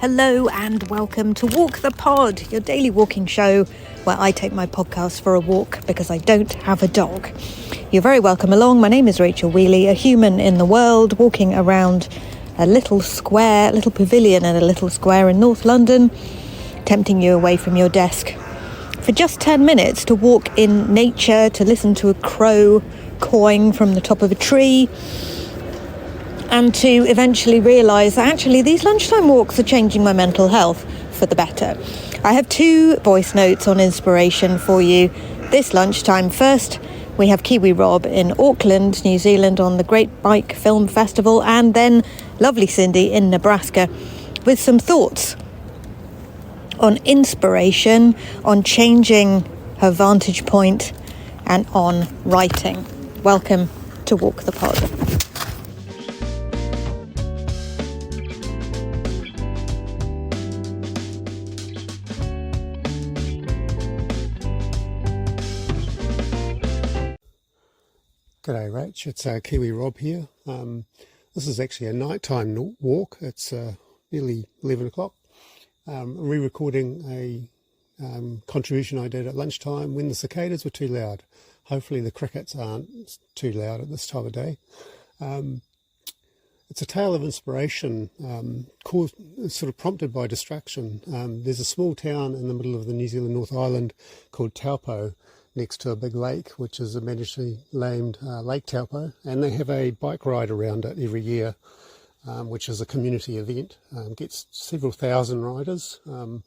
Hello and welcome to Walk the Pod, your daily walking show where I take my podcast for a walk because I don't have a dog. You're very welcome along. My name is Rachel Wheely, a human in the world, walking around a little pavilion in a little square in North London, tempting you away from your desk for just 10 minutes to walk in nature, to listen to a crow cawing from the top of a tree, and to eventually realise that actually these lunchtime walks are changing my mental health for the better. I have 2 voice notes on inspiration for you this lunchtime. First, we have Kiwi Rob in Auckland, New Zealand on the Great Bike Film Festival, and then lovely Cindy in Nebraska with some thoughts on inspiration, on changing her vantage point, and on writing. Welcome to Walk the Pod. G'day Rach, it's Kiwi Rob here. This is actually a nighttime walk. It's nearly 11 o'clock. I'm re-recording a contribution I did at lunchtime when the cicadas were too loud. Hopefully the crickets aren't too loud at this time of day. It's a tale of inspiration, sort of prompted by distraction. There's a small town in the middle of the New Zealand North Island called Taupo, next to a big lake, which is amenously named Lake Taupo, and they have a bike ride around it every year, which is a community event. Gets several thousand riders, and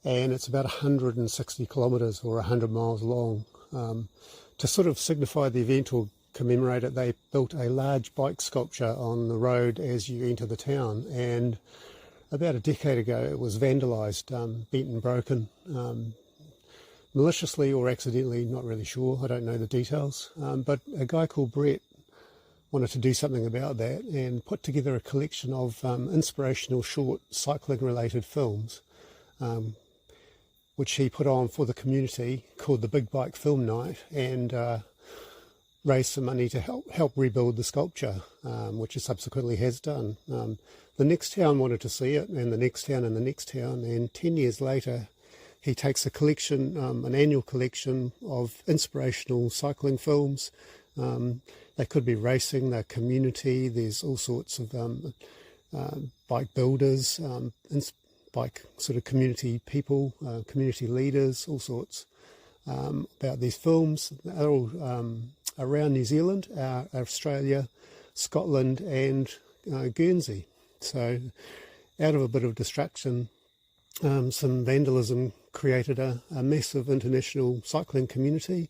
it's about 160 kilometres or 100 miles long. To sort of signify the event or commemorate it, they built a large bike sculpture on the road as you enter the town, and about a decade ago it was vandalised, bent and broken, maliciously or accidentally, not really sure, I don't know the details, but a guy called Brett wanted to do something about that and put together a collection of inspirational short cycling related films, which he put on for the community, called the Big Bike Film Night, and raised some money to help rebuild the sculpture, which it subsequently has done. The next town wanted to see it, and the next town and the next town, and 10 years later he takes a collection, an annual collection of inspirational cycling films. They could be racing, they're community, there's all sorts of bike builders, bike sort of community people, community leaders, all sorts about these films. They're all around New Zealand, Australia, Scotland and Guernsey. So out of a bit of distraction, some vandalism created a massive international cycling community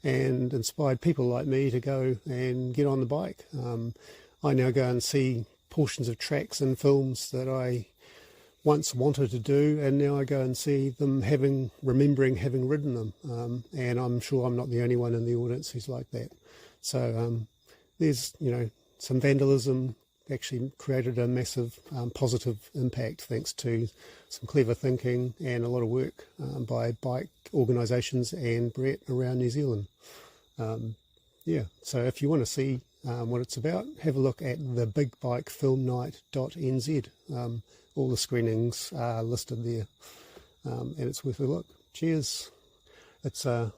and inspired people like me to go and get on the bike. I now go and see portions of tracks and films that I once wanted to do, and now I go and see them remembering having ridden them, and I'm sure I'm not the only one in the audience who's like that. So there's, some vandalism actually created a massive positive impact thanks to some clever thinking and a lot of work by bike organisations and Brett around New Zealand. So if you want to see what it's about, have a look at the bigbikefilmnight.nz. All the screenings are listed there, and it's worth a look. Cheers. It's a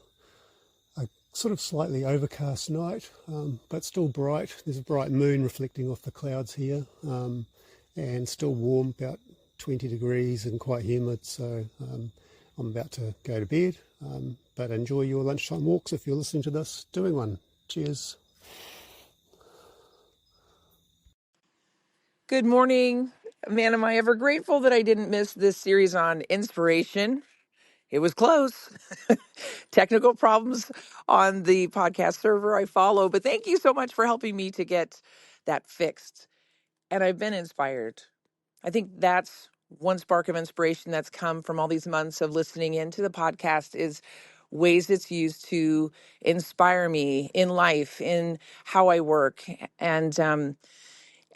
sort of slightly overcast night, but still bright. There's a bright moon reflecting off the clouds here, and still warm, about 20 degrees and quite humid. So I'm about to go to bed, but enjoy your lunchtime walks if you're listening to this doing one. Cheers. Good morning. Man, am I ever grateful that I didn't miss this series on inspiration. It was close. Technical problems on the podcast server I follow, but thank you so much for helping me to get that fixed. And I've been inspired. I think that's one spark of inspiration that's come from all these months of listening into the podcast is ways it's used to inspire me in life, in how I work. And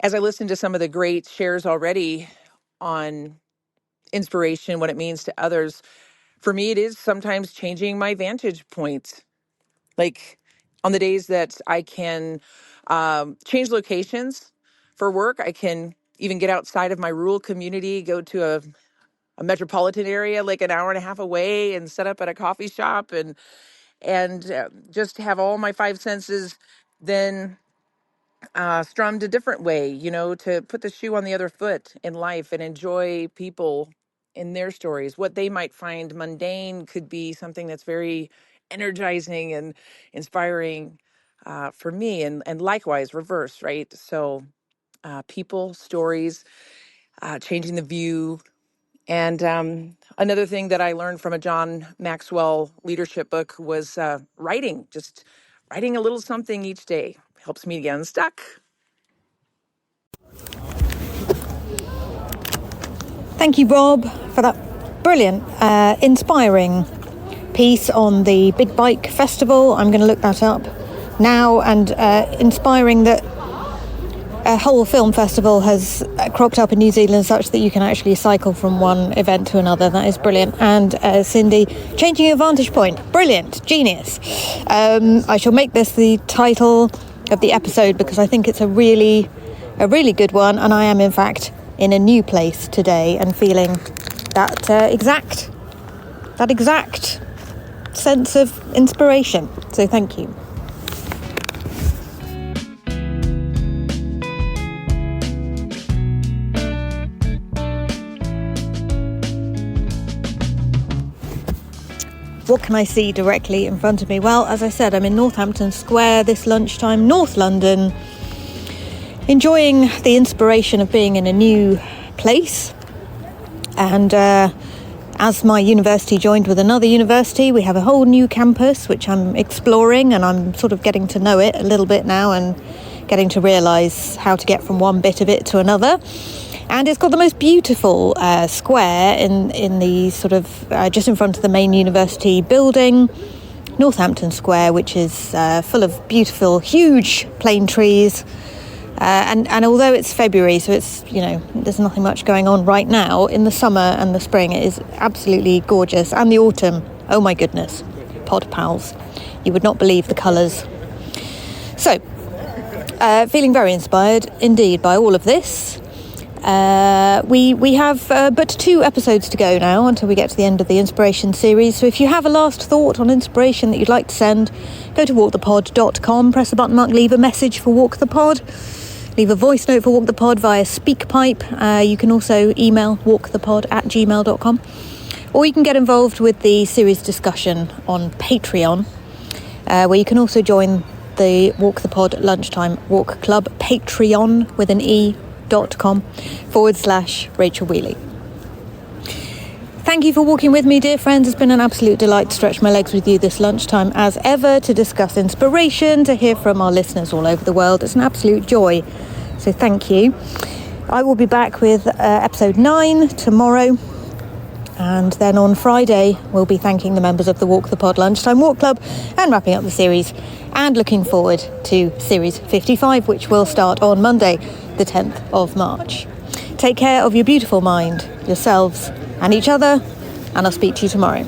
as I listen to some of the great shares already on inspiration, what it means to others, for me, it is sometimes changing my vantage point. Like on the days that I can change locations for work, I can even get outside of my rural community, go to a metropolitan area like an hour and a half away and set up at a coffee shop and just have all my five senses then strummed a different way, to put the shoe on the other foot in life and enjoy people in their stories. What they might find mundane could be something that's very energizing and inspiring for me, and likewise reverse, right? So people, stories, changing the view. And another thing that I learned from a John Maxwell leadership book was writing, just writing a little something each day helps me get unstuck. Thank you, Rob, for that brilliant, inspiring piece on the Big Bike Festival. I'm going to look that up now, and inspiring that a whole film festival has cropped up in New Zealand such that you can actually cycle from one event to another. That is brilliant. And Cindy, changing your vantage point. Brilliant. Genius. I shall make this the title of the episode because I think it's a really good one, and I am in fact in a new place today and feeling that exact sense of inspiration. So thank you. What can I see directly in front of me? Well, as I said, I'm in Northampton Square this lunchtime, North London, enjoying the inspiration of being in a new place. And as my university joined with another university, we have a whole new campus which I'm exploring, and I'm sort of getting to know it a little bit now and getting to realise how to get from one bit of it to another. And it's got the most beautiful square in the sort of just in front of the main university building, Northampton Square, which is full of beautiful, huge plane trees. And although it's February, so it's, there's nothing much going on right now, in the summer and the spring it is absolutely gorgeous. And the autumn, oh my goodness, pod pals. You would not believe the colours. So, feeling very inspired indeed by all of this. We have but 2 episodes to go now until we get to the end of the Inspiration series. So if you have a last thought on inspiration that you'd like to send, go to walkthepod.com, press the button mark, leave a message for Walk the Pod. Leave a voice note for Walk the Pod via SpeakPipe. You can also email walkthepod@gmail.com. Or you can get involved with the series discussion on Patreon, where you can also join the Walk the Pod Lunchtime Walk Club, Patreon with an e.com/Rachel Wheely. Thank you for walking with me, dear friends. It's been an absolute delight to stretch my legs with you this lunchtime as ever, to discuss inspiration, to hear from our listeners all over the world. It's an absolute joy. So thank you. I will be back with episode 9 tomorrow. And then on Friday, we'll be thanking the members of the Walk the Pod Lunchtime Walk Club and wrapping up the series and looking forward to series 55, which will start on Monday, the 10th of March. Take care of your beautiful mind, yourselves and each other, and I'll speak to you tomorrow.